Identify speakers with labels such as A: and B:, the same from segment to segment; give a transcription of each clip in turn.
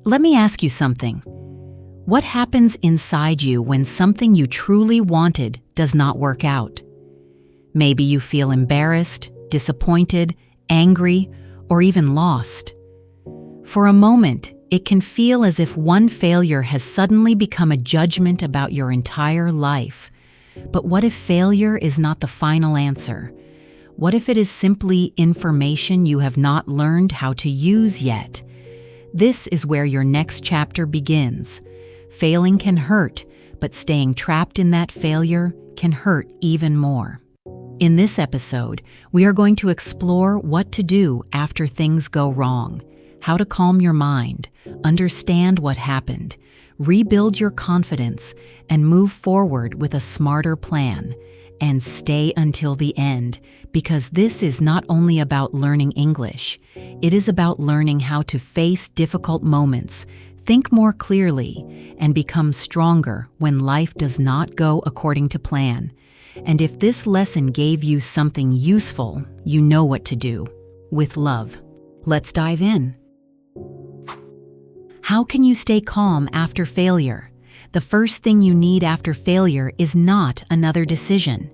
A: Let me ask you something. What happens inside you when something you truly wanted does not work out? Maybe you feel embarrassed, disappointed, angry, or even lost. For a moment, it can feel as if one failure has suddenly become a judgment about your entire life. But what if failure is not the final answer? What if it is simply information you have not learned how to use yet? This is where your next chapter begins. Failing can hurt, but staying trapped in that failure can hurt even more. In this episode, we are going to explore what to do after things go wrong, how to calm your mind, understand what happened, rebuild your confidence, and move forward with a smarter plan. And stay until the end, because this is not only about learning English, it is about learning how to face difficult moments, think more clearly, and become stronger when life does not go according to plan. And if this lesson gave you something useful, you know what to do. With love. Let's dive in. How can you stay calm after failure? The first thing you need after failure is not another decision.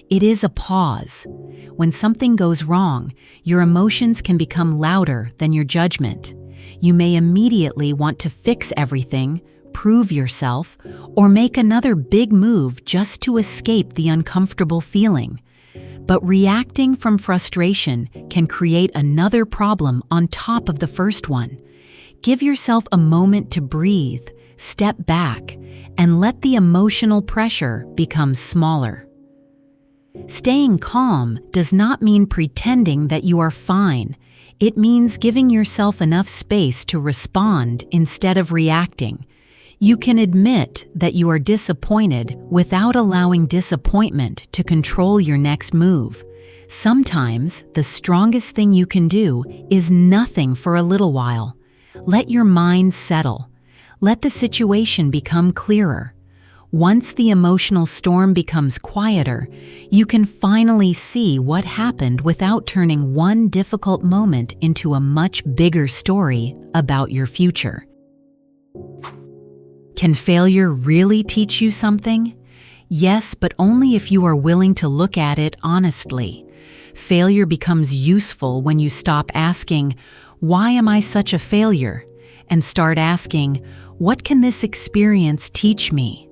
A: It is a pause. When something goes wrong, your emotions can become louder than your judgment. You may immediately want to fix everything, prove yourself, or make another big move just to escape the uncomfortable feeling. But reacting from frustration can create another problem on top of the first one. Give yourself a moment to breathe, step back, and let the emotional pressure become smaller. Staying calm does not mean pretending that you are fine. It means giving yourself enough space to respond instead of reacting. You can admit that you are disappointed without allowing disappointment to control your next move. Sometimes the strongest thing you can do is nothing for a little while. Let your mind settle. Let the situation become clearer. Once the emotional storm becomes quieter, you can finally see what happened without turning one difficult moment into a much bigger story about your future. Can failure really teach you something? Yes, but only if you are willing to look at it honestly. Failure becomes useful when you stop asking, "Why am I such a failure?" and start asking, "What can this experience teach me?"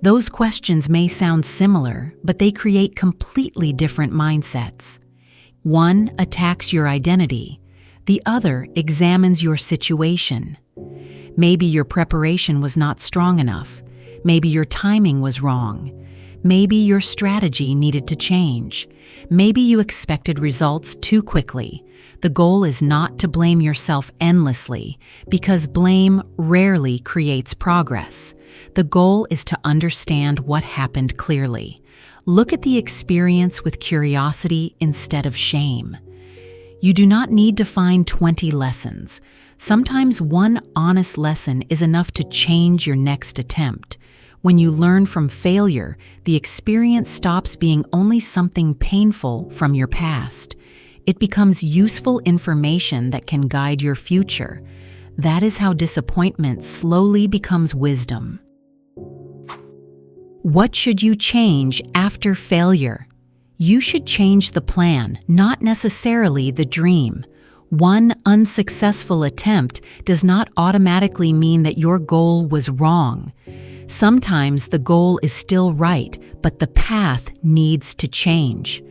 A: Those questions may sound similar, but they create completely different mindsets. One attacks your identity. The other examines your situation. Maybe your preparation was not strong enough. Maybe your timing was wrong. Maybe your strategy needed to change. Maybe you expected results too quickly. The goal is not to blame yourself endlessly, because blame rarely creates progress. The goal is to understand what happened clearly. Look at the experience with curiosity instead of shame. You do not need to find 20 lessons. Sometimes one honest lesson is enough to change your next attempt. When you learn from failure, the experience stops being only something painful from your past. It becomes useful information that can guide your future. That is how disappointment slowly becomes wisdom. What should you change after failure? You should change the plan, not necessarily the dream. One unsuccessful attempt does not automatically mean that your goal was wrong. Sometimes the goal is still right, but the path needs to change.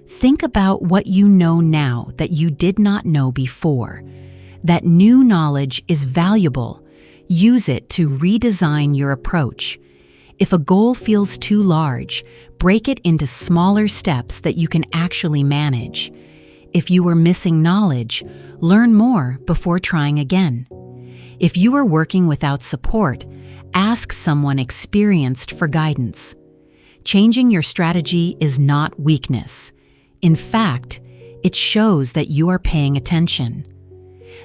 A: Think about what you know now that you did not know before. That new knowledge is valuable. Use it to redesign your approach. If a goal feels too large, break it into smaller steps that you can actually manage. If you are missing knowledge, learn more before trying again. If you are working without support, ask someone experienced for guidance. Changing your strategy is not weakness. In fact, it shows that you are paying attention.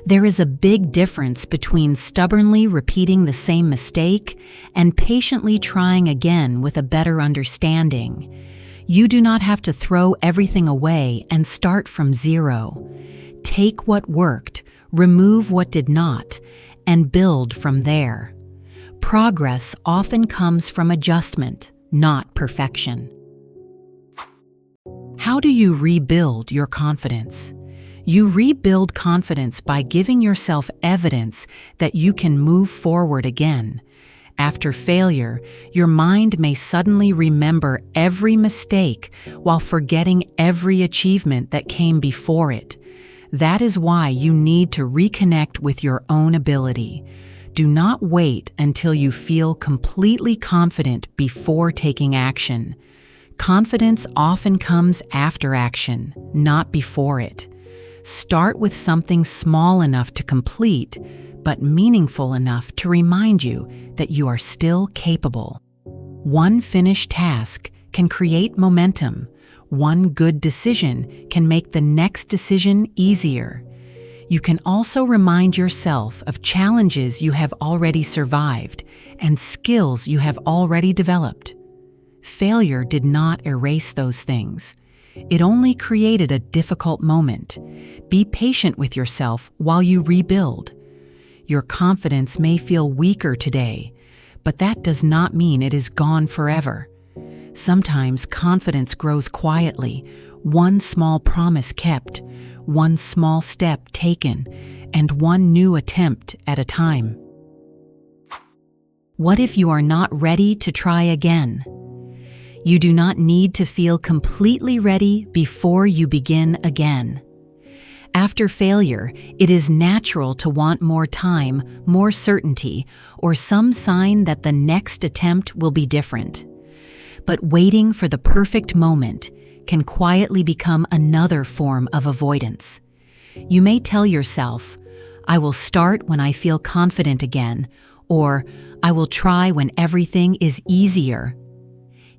A: There is a big difference between stubbornly repeating the same mistake and patiently trying again with a better understanding. You do not have to throw everything away and start from zero. Take what worked, remove what did not, and build from there. Progress often comes from adjustment, not perfection. How do you rebuild your confidence? You rebuild confidence by giving yourself evidence that you can move forward again. After failure, your mind may suddenly remember every mistake while forgetting every achievement that came before it. That is why you need to reconnect with your own ability. Do not wait until you feel completely confident before taking action. Confidence often comes after action, not before it. Start with something small enough to complete, but meaningful enough to remind you that you are still capable. One finished task can create momentum. One good decision can make the next decision easier. You can also remind yourself of challenges you have already survived and skills you have already developed. Failure did not erase those things. It only created a difficult moment. Be patient with yourself while you rebuild. Your confidence may feel weaker today, but that does not mean it is gone forever. Sometimes confidence grows quietly, one small promise kept, one small step taken, and one new attempt at a time. What if you are not ready to try again? You do not need to feel completely ready before you begin again. After failure, it is natural to want more time, more certainty, or some sign that the next attempt will be different. But waiting for the perfect moment can quietly become another form of avoidance. You may tell yourself, "I will start when I feel confident again," or "I will try when everything is easier."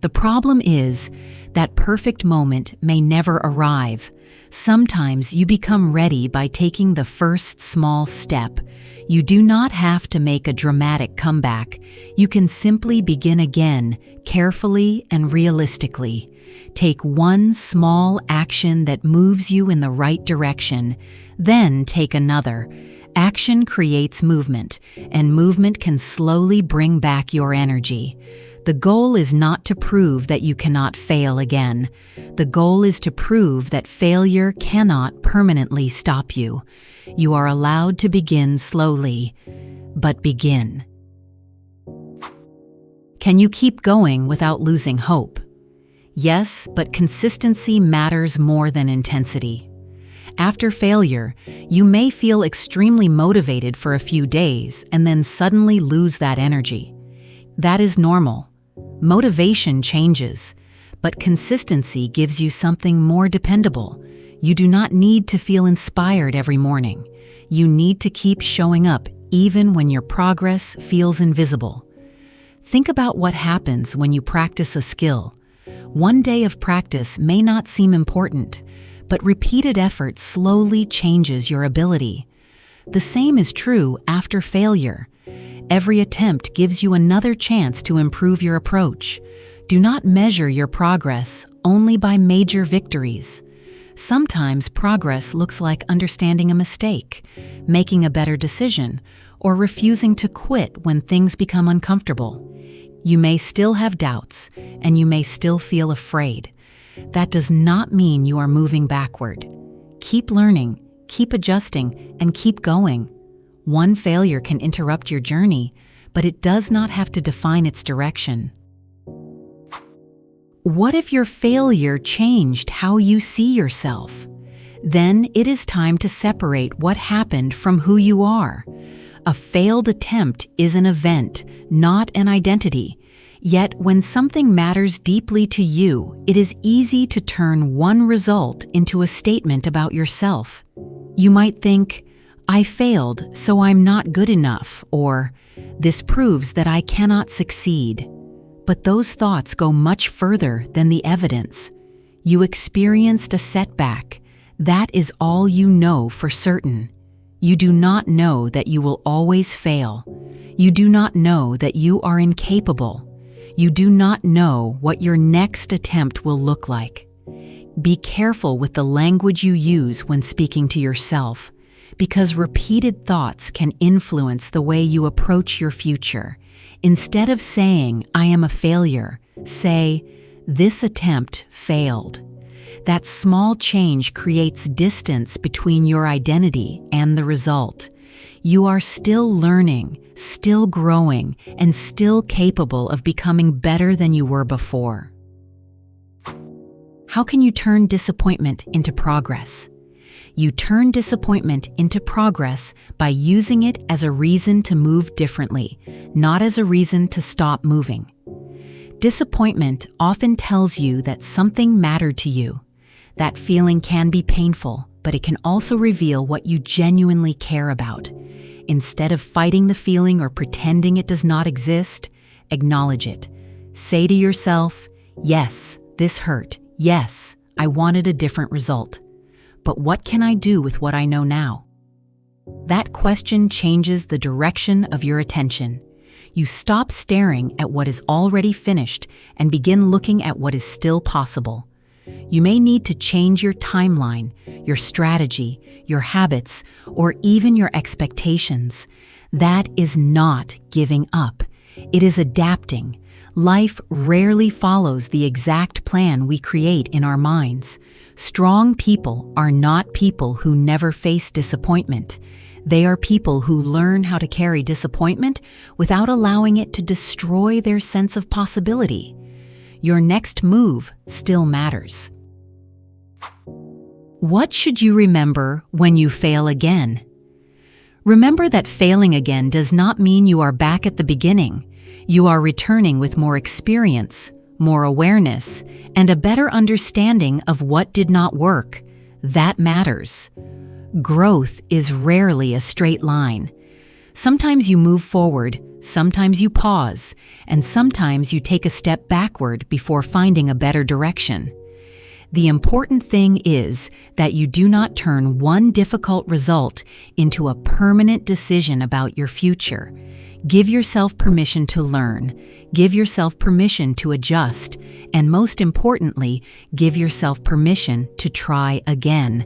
A: The problem is that perfect moment may never arrive. Sometimes you become ready by taking the first small step. You do not have to make a dramatic comeback. You can simply begin again, carefully and realistically. Take one small action that moves you in the right direction, then take another. Action creates movement, and movement can slowly bring back your energy. The goal is not to prove that you cannot fail again. The goal is to prove that failure cannot permanently stop you. You are allowed to begin slowly, but begin. Can you keep going without losing hope? Yes, but consistency matters more than intensity. After failure, you may feel extremely motivated for a few days and then suddenly lose that energy. That is normal. Motivation changes, but consistency gives you something more dependable. You do not need to feel inspired every morning. You need to keep showing up even when your progress feels invisible. Think about what happens when you practice a skill. One day of practice may not seem important, but repeated effort slowly changes your ability. The same is true after failure. Every attempt gives you another chance to improve your approach. Do not measure your progress only by major victories. Sometimes progress looks like understanding a mistake, making a better decision, or refusing to quit when things become uncomfortable. You may still have doubts, and you may still feel afraid. That does not mean you are moving backward. Keep learning, keep adjusting, and keep going. One failure can interrupt your journey, but it does not have to define its direction. What if your failure changed how you see yourself? Then it is time to separate what happened from who you are. A failed attempt is an event, not an identity. Yet when something matters deeply to you, it is easy to turn one result into a statement about yourself. You might think, "I failed, so I'm not good enough," or "This proves that I cannot succeed." But those thoughts go much further than the evidence. You experienced a setback. That is all you know for certain. You do not know that you will always fail. You do not know that you are incapable. You do not know what your next attempt will look like. Be careful with the language you use when speaking to yourself. Because repeated thoughts can influence the way you approach your future. Instead of saying, "I am a failure," say, "This attempt failed." That small change creates distance between your identity and the result. You are still learning, still growing, and still capable of becoming better than you were before. How can you turn disappointment into progress? You turn disappointment into progress by using it as a reason to move differently, not as a reason to stop moving. Disappointment often tells you that something mattered to you. That feeling can be painful, but it can also reveal what you genuinely care about. Instead of fighting the feeling or pretending it does not exist, acknowledge it. Say to yourself, "Yes, this hurt. Yes, I wanted a different result. But what can I do with what I know now?" That question changes the direction of your attention. You stop staring at what is already finished and begin looking at what is still possible. You may need to change your timeline, your strategy, your habits, or even your expectations. That is not giving up. It is adapting. Life rarely follows the exact plan we create in our minds. Strong people are not people who never face disappointment. They are people who learn how to carry disappointment without allowing it to destroy their sense of possibility. Your next move still matters. What should you remember when you fail again? Remember that failing again does not mean you are back at the beginning. You are returning with more experience, more awareness, and a better understanding of what did not work. That matters. Growth is rarely a straight line. Sometimes you move forward, sometimes you pause, and sometimes you take a step backward before finding a better direction. The important thing is that you do not turn one difficult result into a permanent decision about your future. Give yourself permission to learn, give yourself permission to adjust, and most importantly, give yourself permission to try again.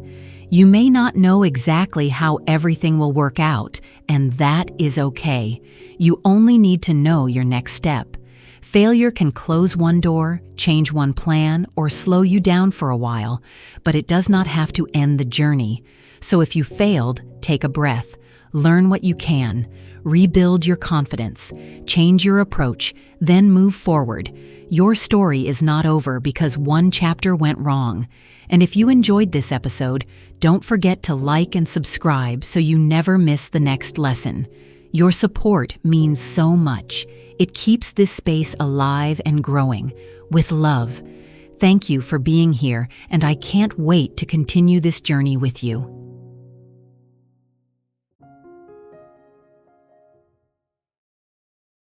A: You may not know exactly how everything will work out, and that is okay. You only need to know your next step. Failure can close one door, change one plan, or slow you down for a while, but it does not have to end the journey. So if you failed, take a breath. Learn what you can. Rebuild your confidence. Change your approach. Then move forward. Your story is not over because one chapter went wrong. And if you enjoyed this episode, don't forget to like and subscribe so you never miss the next lesson. Your support means so much. It keeps this space alive and growing. With love. Thank you for being here, and I can't wait to continue this journey with you.